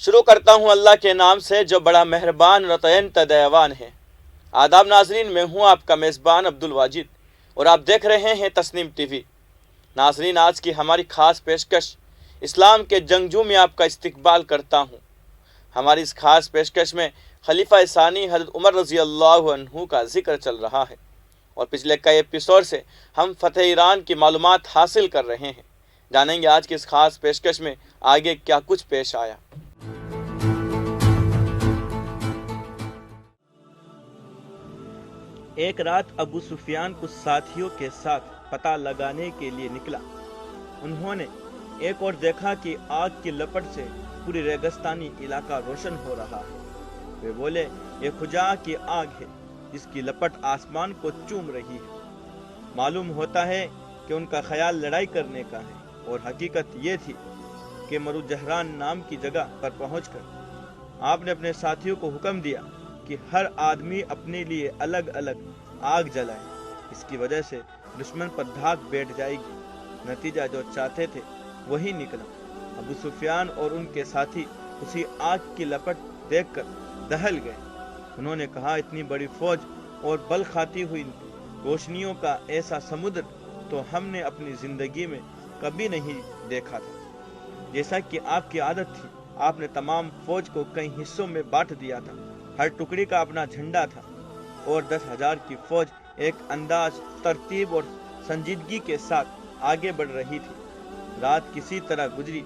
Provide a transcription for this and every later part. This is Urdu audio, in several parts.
شروع کرتا ہوں اللہ کے نام سے جو بڑا مہربان رتعین دیاوان ہے۔ آداب ناظرین، میں ہوں آپ کا میزبان عبدالواجد اور آپ دیکھ رہے ہیں تسنیم ٹی وی۔ ناظرین، آج کی ہماری خاص پیشکش اسلام کے جنگجو میں آپ کا استقبال کرتا ہوں۔ ہماری اس خاص پیشکش میں خلیفہ ثانی حضرت عمر رضی اللہ عنہ کا ذکر چل رہا ہے، اور پچھلے کئی ایپیسوڈ سے ہم فتح ایران کی معلومات حاصل کر رہے ہیں۔ جانیں گے آج کی اس خاص پیشکش میں آگے کیا کچھ پیش آیا۔ ایک رات ابو سفیان کچھ ساتھیوں کے ساتھ پتہ لگانے کے لیے نکلا۔ انہوں نے ایک اور دیکھا کہ آگ کی لپٹ سے پوری ریگستانی علاقہ روشن ہو رہا ہے۔ وہ بولے، یہ خجاع کی آگ ہے جس کی لپٹ آسمان کو چوم رہی ہے۔ معلوم ہوتا ہے کہ ان کا خیال لڑائی کرنے کا ہے، اور حقیقت یہ تھی کہ مرو جہران نام کی جگہ پر پہنچ کر آپ نے اپنے ساتھیوں کو حکم دیا کہ ہر آدمی اپنے لیے الگ الگ آگ جلائے۔ اس کی وجہ سے دشمن پر دھاک بیٹھ جائے گی۔ نتیجہ جو چاہتے تھے وہی نکلا۔ ابو سفیان اور ان کے ساتھی اسی آگ کی لپٹ دیکھ کر دہل گئے۔ انہوں نے کہا، اتنی بڑی فوج اور بل کھاتی ہوئی روشنیوں کا ایسا سمندر تو ہم نے اپنی زندگی میں کبھی نہیں دیکھا تھا۔ جیسا کہ آپ کی عادت تھی، آپ نے تمام فوج کو کئی حصوں میں بانٹ دیا تھا۔ ہر ٹکڑی کا اپنا جھنڈا تھا، اور 10,000 کی فوج ایک انداز، ترتیب اور سنجیدگی کے ساتھ آگے بڑھ رہی تھی۔ رات کسی طرح گزری۔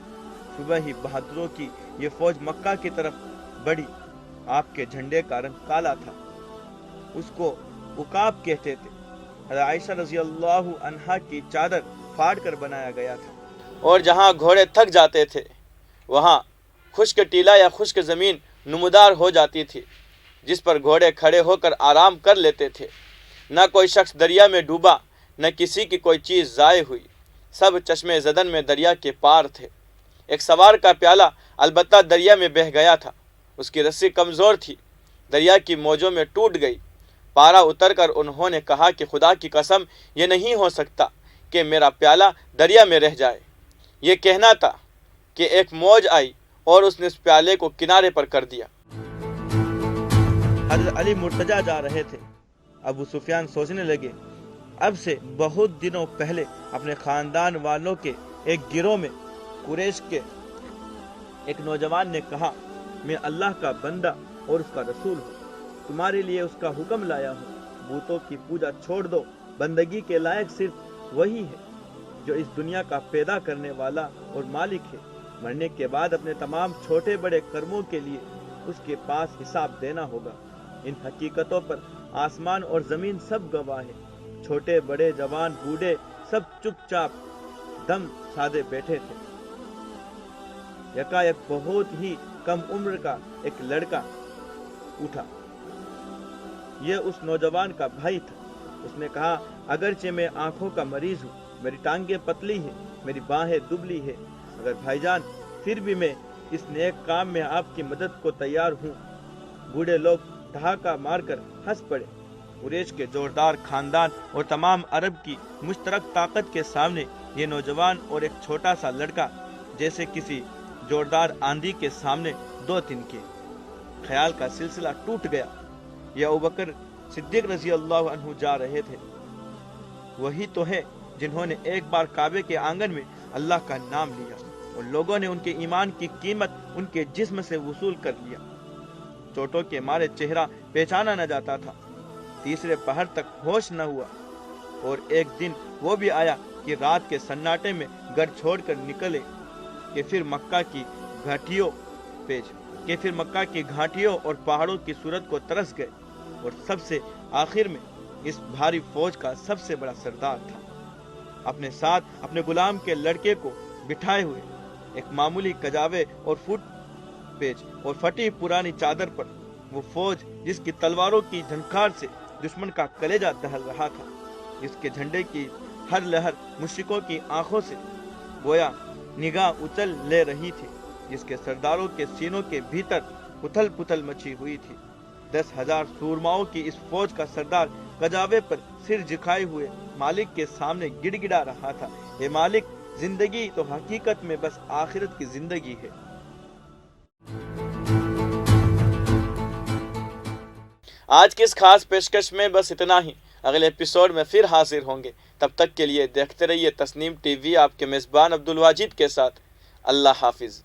صبح ہی بہادروں کی یہ فوج مکہ کی طرف بڑھی۔ آپ کے جھنڈے کا رنگ کالا تھا، اس کو عقاب کہتے تھے۔ حضرت عائشہ رضی اللہ عنہا کی چادر پھاڑ کر بنایا گیا تھا، اور جہاں گھوڑے تھک جاتے تھے وہاں خشک ٹیلا یا خشک زمین نمودار ہو جاتی تھی، جس پر گھوڑے کھڑے ہو کر آرام کر لیتے تھے۔ نہ کوئی شخص دریا میں ڈوبا، نہ کسی کی کوئی چیز ضائع ہوئی۔ سب چشمے زدن میں دریا کے پار تھے۔ ایک سوار کا پیالہ البتہ دریا میں بہہ گیا تھا۔ اس کی رسی کمزور تھی، دریا کی موجوں میں ٹوٹ گئی۔ پارا اتر کر انہوں نے کہا کہ خدا کی قسم، یہ نہیں ہو سکتا کہ میرا پیالہ دریا میں رہ جائے۔ یہ کہنا تھا کہ ایک موج آئی اور اس نے اس پیالے کو کنارے پر کر دیا۔ حضرت علی مرتجع جا رہے تھے۔ ابو سفیان سوچنے لگے، اب سے بہت دنوں پہلے اپنے خاندان والوں کے ایک گروہ میں قریش کے ایک نوجوان نے کہا، میں اللہ کا بندہ اور اس کا رسول ہوں، تمہارے لیے اس کا حکم لایا ہوں، بتوں کی پوجا چھوڑ دو، بندگی کے لائق صرف وہی ہے جو اس دنیا کا پیدا کرنے والا اور مالک ہے۔ مرنے کے بعد اپنے تمام چھوٹے بڑے کرموں کے لیے اس کے پاس حساب دینا ہوگا۔ ان حقیقتوں پر آسمان اور زمین سب گواہ ہیں۔ چھوٹے بڑے جوان بوڑھے سب چپ چاپ دم سادے بیٹھے تھے۔ یکایک بہت ہی کم عمر کا ایک لڑکا اٹھا۔ یہ اس نوجوان کا بھائی تھا۔ اس نے کہا، اگرچہ میں آنکھوں کا مریض ہوں، میری ٹانگیں پتلی ہیں، میری باہیں دبلی ہیں، مگر بھائی جان پھر بھی میں اس نیک کام میں آپ کی مدد کو تیار ہوں۔ بوڑھے لوگ ٹھہاکا مار کر ہنس پڑے۔ قریش کے زوردار خاندان اور تمام عرب کی مشترک طاقت کے سامنے یہ نوجوان اور ایک چھوٹا سا لڑکا جیسے کسی زوردار آندھی کے سامنے دو تنکے۔ خیال کا سلسلہ ٹوٹ گیا۔ یہ ابوبکر صدیق رضی اللہ عنہ جا رہے تھے۔ وہی تو ہے جنہوں نے ایک بار کعبے کے آنگن میں اللہ کا نام لیا اور لوگوں نے ان کے ایمان کی قیمت ان کے جسم سے وصول کر لیا۔ چوٹوں کے مارے چہرہ پہچانا نہ جاتا تھا۔ تیسرے پہر تک ہوش نہ ہوا، اور ایک دن وہ بھی آیا کہ رات کے سناٹے میں گھر چھوڑ کر نکلے کہ پھر مکہ کی گھاٹیوں اور پہاڑوں کی صورت کو ترس گئے، اور سب سے آخر میں اس بھاری فوج کا سب سے بڑا سردار تھا۔ اپنے ساتھ اپنے غلام کے لڑکے کو بٹھائے ہوئے ایک معمولی کجاوے اور فوٹ پیچ اور پھٹی پرانی چادر پر وہ فوج جس کی تلواروں کی جھنکار سے دشمن کا کلیجہ دہل رہا تھا، جس کے جھنڈے کی ہر لہر مشرکوں کی آنکھوں سے گویا نگاہ اچل لے رہی تھی، جس کے سرداروں کے سینوں کے بھیتر اتھل پتھل مچی ہوئی تھی۔ 10,000 سورماؤں کی اس فوج کا سردار کجاوے پر سر جھکائے ہوئے مالک کے سامنے گڑ گڑا رہا تھا، اے مالک، زندگی تو حقیقت میں بس آخرت کی زندگی ہے۔ آج کی اس خاص پیشکش میں بس اتنا ہی. اگلے ایپیسوڈ میں پھر حاضر ہوں گے. تب تک کے لیے دیکھتے رہیے تسنیم ٹی وی، آپ کے میزبان عبدالواجد کے ساتھ. اللہ حافظ.